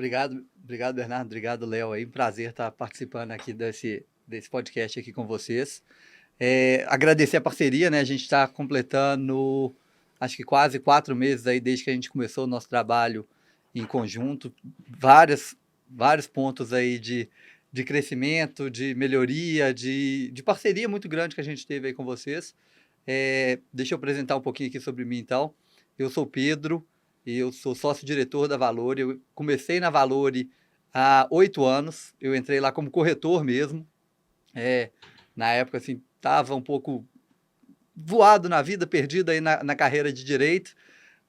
Obrigado, Bernardo. Obrigado, Léo. Aí, um prazer estar participando aqui desse podcast aqui com vocês. Agradecer a parceria, né? A gente está completando, acho que quase 4 meses aí desde que a gente começou o nosso trabalho em conjunto. Vários pontos aí de crescimento, de melhoria, de parceria muito grande que a gente teve aí com vocês. Deixa eu apresentar um pouquinho aqui sobre mim, então. Eu sou Pedro e eu sou sócio-diretor da Valore. Eu comecei na Valore há 8 anos. Eu entrei lá como corretor mesmo. Na época, assim, estava um pouco voado na vida, perdido aí na carreira de direito.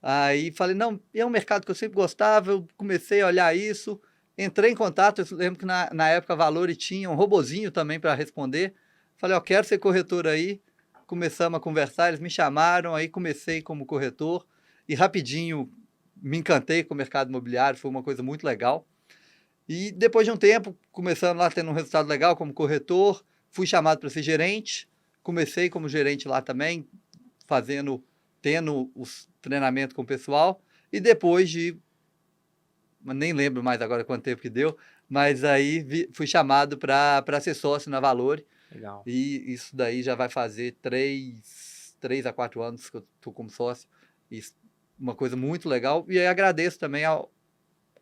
Aí falei, não, é um mercado que eu sempre gostava, eu comecei a olhar isso, entrei em contato, eu lembro que na época a Valore tinha um robozinho também para responder. Falei, ó, quero ser corretor aí. Começamos a conversar, eles me chamaram, aí comecei como corretor e rapidinho me encantei com o mercado imobiliário, foi uma coisa muito legal. E depois de um tempo, começando lá, tendo um resultado legal como corretor, fui chamado para ser gerente, comecei como gerente lá também, tendo os treinamentos com o pessoal, e depois nem lembro mais agora quanto tempo que deu, mas aí fui chamado para ser sócio na Valore, Legal. e isso daí já vai fazer 3 a 4 anos que eu estou como sócio, isso, uma coisa muito legal, e aí agradeço também a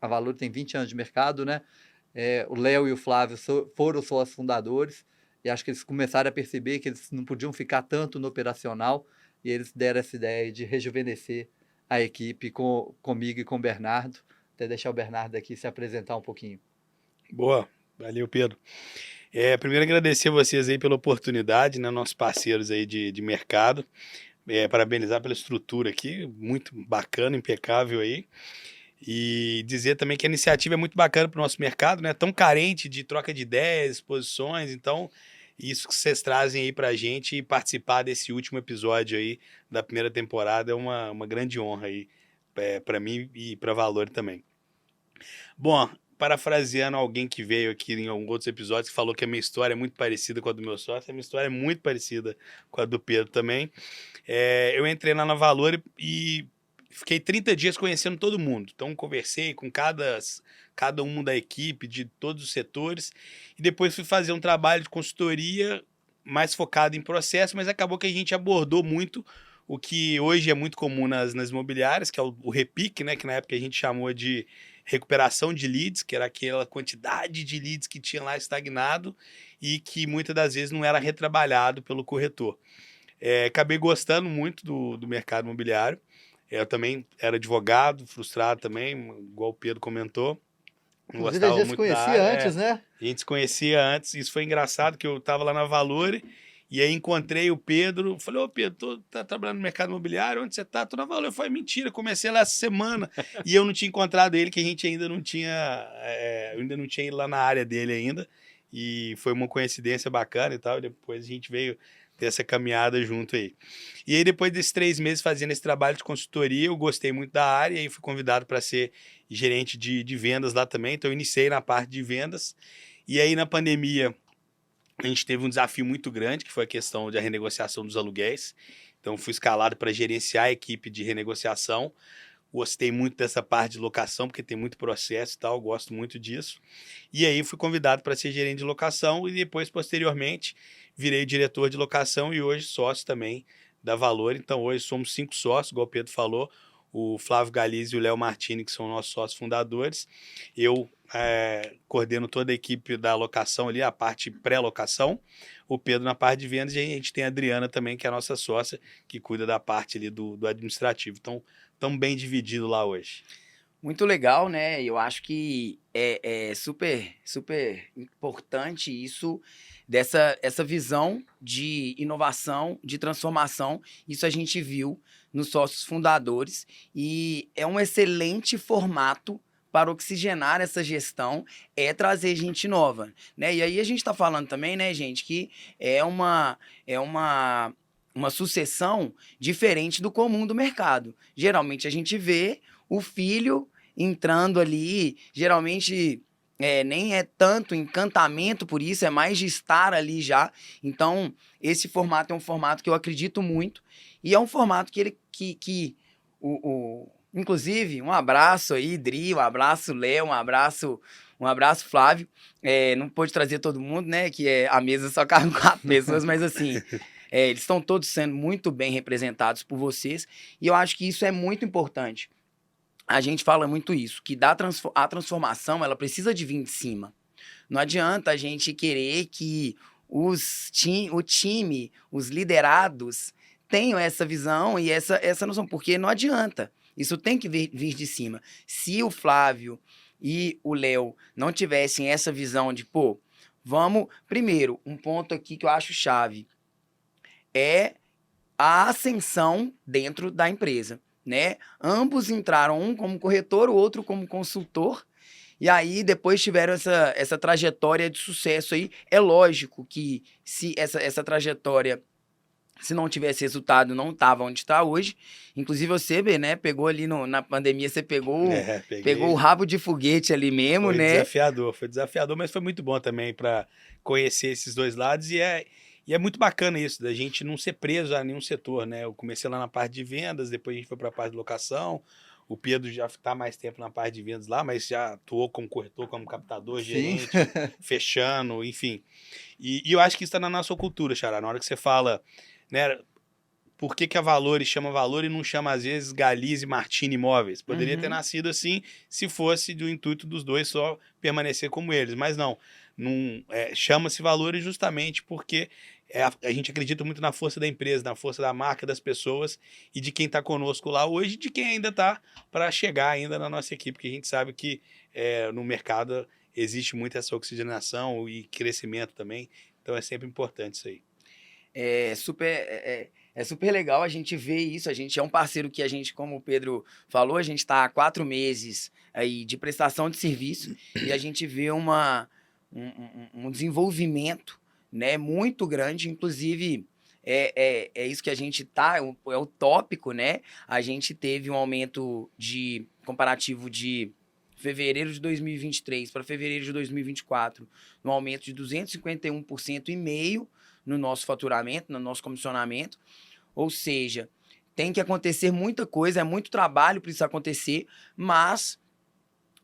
Valore tem 20 anos de mercado, né? O Léo e o Flávio foram sócios fundadores, e acho que eles começaram a perceber que eles não podiam ficar tanto no operacional, e eles deram essa ideia de rejuvenescer a equipe comigo e com o Bernardo. Até deixar o Bernardo aqui se apresentar um pouquinho. Boa, valeu, Pedro. Primeiro agradecer vocês aí pela oportunidade, né, nossos parceiros aí de mercado. Parabenizar pela estrutura aqui, muito bacana, impecável aí. E dizer também que a iniciativa é muito bacana para o nosso mercado, né? Tão carente de troca de ideias, exposições, então isso que vocês trazem aí para a gente e participar desse último episódio aí da primeira temporada é uma grande honra aí para mim e para Valor também. Bom, parafraseando alguém que veio aqui em alguns outros episódios que falou que a minha história é muito parecida com a do meu sócio, a minha história é muito parecida com a do Pedro também. Eu entrei lá na Valor e fiquei 30 dias conhecendo todo mundo. Então, conversei com cada um da equipe, de todos os setores, e depois fui fazer um trabalho de consultoria mais focado em processo, mas acabou que a gente abordou muito o que hoje é muito comum nas imobiliárias, que é o repique, né, que na época a gente chamou de recuperação de leads, que era aquela quantidade de leads que tinha lá estagnado e que muitas das vezes não era retrabalhado pelo corretor. Acabei gostando muito do mercado imobiliário. Eu também era advogado, frustrado também, igual o Pedro comentou. Não Inclusive, a gostava gente se muito da conhecia área. antes, né? A gente se conhecia antes, isso foi engraçado, que eu estava lá na Valore, e aí encontrei o Pedro, falei, ô Pedro, tá trabalhando no mercado imobiliário, onde você tá? Tô na Valore. Eu falei, mentira, comecei lá essa semana, e eu não tinha encontrado ele, que a gente ainda não tinha, eu ainda não tinha ido lá na área dele ainda, e foi uma coincidência bacana e tal, e depois a gente veio ter essa caminhada junto aí. E aí depois desses 3 meses fazendo esse trabalho de consultoria, eu gostei muito da área, e aí fui convidado para ser gerente de vendas lá também, então eu iniciei na parte de vendas, e aí na pandemia a gente teve um desafio muito grande, que foi a questão da renegociação dos aluguéis. Então, fui escalado para gerenciar a equipe de renegociação. Gostei muito dessa parte de locação, porque tem muito processo e tal, gosto muito disso. E aí, fui convidado para ser gerente de locação e depois, posteriormente, virei diretor de locação e hoje sócio também da Valor. Então, hoje somos 5 sócios, igual o Pedro falou, o Flávio Galize e o Léo Martini, que são nossos sócios fundadores. Eu coordeno toda a equipe da locação ali, a parte pré-locação, o Pedro na parte de vendas, e a gente tem a Adriana também, que é a nossa sócia, que cuida da parte ali do administrativo. Então, estamos bem divididos lá hoje. Muito legal, né? Eu acho que é super, super importante isso, essa visão de inovação, de transformação. Isso a gente viu nos sócios fundadores e é um excelente formato para oxigenar essa gestão, trazer gente nova, né? E aí a gente está falando também, né, gente, que é uma sucessão diferente do comum do mercado. Geralmente a gente vê o filho entrando ali, geralmente nem é tanto encantamento por isso, é mais de estar ali já. Então, esse formato é um formato que eu acredito muito e é um formato que Inclusive, um abraço aí, Dri, um abraço, Léo, um abraço, Flávio. Não pôde trazer todo mundo, né? Que a mesa só cabe 4 pessoas, mas assim, eles estão todos sendo muito bem representados por vocês. E eu acho que isso é muito importante. A gente fala muito isso, que a transformação, ela precisa de vir de cima. Não adianta a gente querer que o time, os liderados, tenham essa visão e essa noção, porque não adianta. Isso tem que vir de cima. Se o Flávio e o Léo não tivessem essa visão de, pô, vamos. Primeiro, um ponto aqui que eu acho chave é a ascensão dentro da empresa, né? Ambos entraram, um como corretor, o outro como consultor, e aí depois tiveram essa trajetória de sucesso aí. É lógico que se essa trajetória, se não tivesse resultado, não estava onde está hoje. Inclusive você, B, né, pegou ali na pandemia, você pegou o rabo de foguete ali mesmo, Foi né? foi desafiador, mas foi muito bom também para conhecer esses dois lados e é muito bacana isso, da gente não ser preso a nenhum setor, né? Eu comecei lá na parte de vendas, depois a gente foi para a parte de locação. O Pedro já está mais tempo na parte de vendas lá, mas já atuou como corretor, como captador, Sim. gerente, fechando, enfim. E eu acho que isso está na nossa cultura, Xará. Na hora que você fala, né? Por que a Valores chama Valor e não chama, às vezes, Galize Martini Imóveis? Poderia ter nascido assim se fosse do intuito dos dois só permanecer como eles, mas não. Chama-se Valores justamente porque a gente acredita muito na força da empresa, na força da marca, das pessoas e de quem está conosco lá hoje e de quem ainda está para chegar ainda na nossa equipe, porque a gente sabe que no mercado existe muita essa oxigenação e crescimento também, então é sempre importante isso aí. É super legal a gente ver isso. A gente é um parceiro que a gente, como o Pedro falou, a gente está há 4 meses aí de prestação de serviço e a gente vê um desenvolvimento, né, muito grande. Inclusive, é isso que a gente tá, é o tópico, né? A gente teve um aumento de comparativo de fevereiro de 2023 para fevereiro de 2024, um aumento de 251,5% no nosso faturamento, no nosso comissionamento. Ou seja, tem que acontecer muita coisa, é muito trabalho para isso acontecer, mas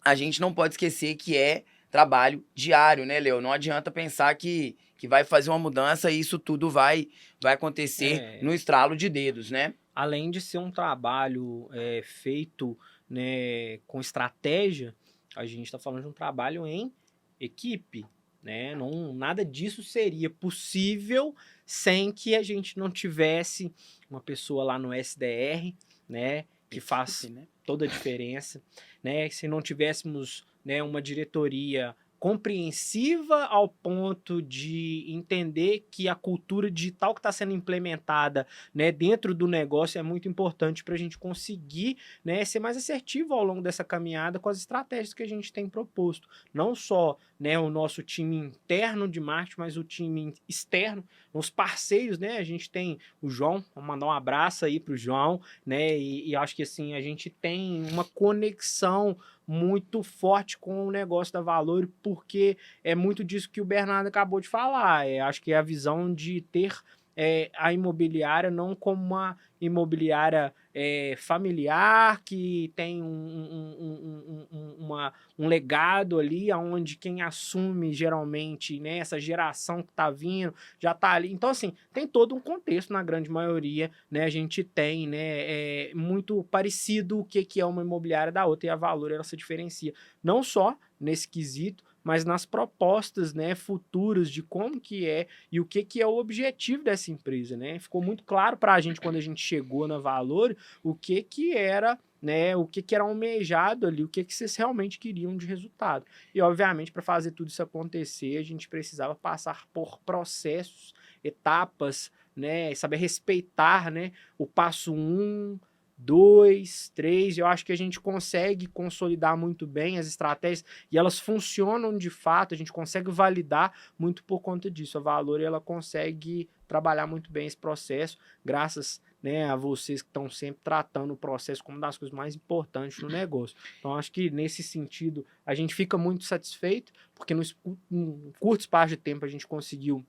a gente não pode esquecer que é trabalho diário, né, Leo? Não adianta pensar que vai fazer uma mudança e isso tudo vai acontecer no estralo de dedos, né? Além de ser um trabalho feito, né, com estratégia, a gente está falando de um trabalho em equipe, né? Nada disso seria possível sem que a gente não tivesse uma pessoa lá no SDR, né, que faz toda a diferença, né? Se não tivéssemos, né, uma diretoria compreensiva ao ponto de entender que a cultura digital que está sendo implementada, né, dentro do negócio é muito importante para a gente conseguir, né, ser mais assertivo ao longo dessa caminhada com as estratégias que a gente tem proposto. Não só, né, o nosso time interno de marketing, mas o time externo, os parceiros, né? A gente tem o João, vou mandar um abraço aí para o João, né? E acho que assim a gente tem uma conexão muito forte com o negócio da Valor, porque é muito disso que o Bernardo acabou de falar. Acho que é a visão de ter a imobiliária não como uma imobiliária familiar que tem um legado ali, onde quem assume geralmente, né, essa geração que está vindo já está ali. Então, assim, tem todo um contexto na grande maioria, né? A gente tem, né, muito parecido o que é uma imobiliária da outra, e a Valor ela se diferencia não só nesse quesito, mas nas propostas, né, futuras de como que é e o que é o objetivo dessa empresa, né? Ficou muito claro para a gente quando a gente chegou na Valor o que era, né, o que era almejado ali, o que vocês realmente queriam de resultado. E, obviamente, para fazer tudo isso acontecer, a gente precisava passar por processos, etapas, né, saber respeitar, né, o passo 1, 2, 3, eu acho que a gente consegue consolidar muito bem as estratégias e elas funcionam de fato, a gente consegue validar muito por conta disso. A Valor ela consegue trabalhar muito bem esse processo, graças, né, a vocês que estão sempre tratando o processo como uma das coisas mais importantes no negócio. Então, acho que nesse sentido a gente fica muito satisfeito, porque num curto espaço de tempo a gente conseguiu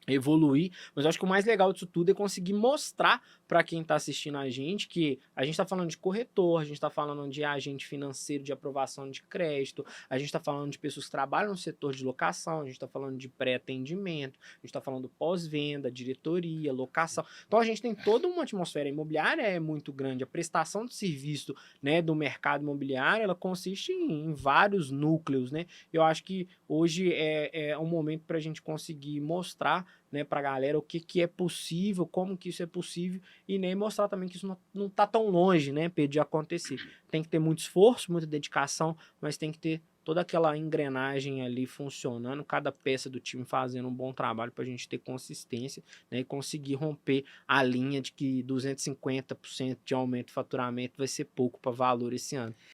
evoluir, mas eu acho que o mais legal disso tudo é conseguir mostrar para quem está assistindo a gente que a gente está falando de corretor, a gente está falando de agente financeiro de aprovação de crédito, a gente está falando de pessoas que trabalham no setor de locação, a gente está falando de pré-atendimento, a gente está falando pós-venda, diretoria, locação. Então a gente tem toda uma atmosfera imobiliária é muito grande, a prestação de serviço, né, do mercado imobiliário, ela consiste em vários núcleos, né? Eu acho que hoje é um momento para a gente conseguir mostrar, né, para a galera o que é possível, como que isso é possível e nem mostrar também que isso não tá tão longe, né, Pedro, de acontecer. Tem que ter muito esforço, muita dedicação, mas tem que ter toda aquela engrenagem ali funcionando, cada peça do time fazendo um bom trabalho para a gente ter consistência, né, e conseguir romper a linha de que 250% de aumento de faturamento vai ser pouco para valor esse ano.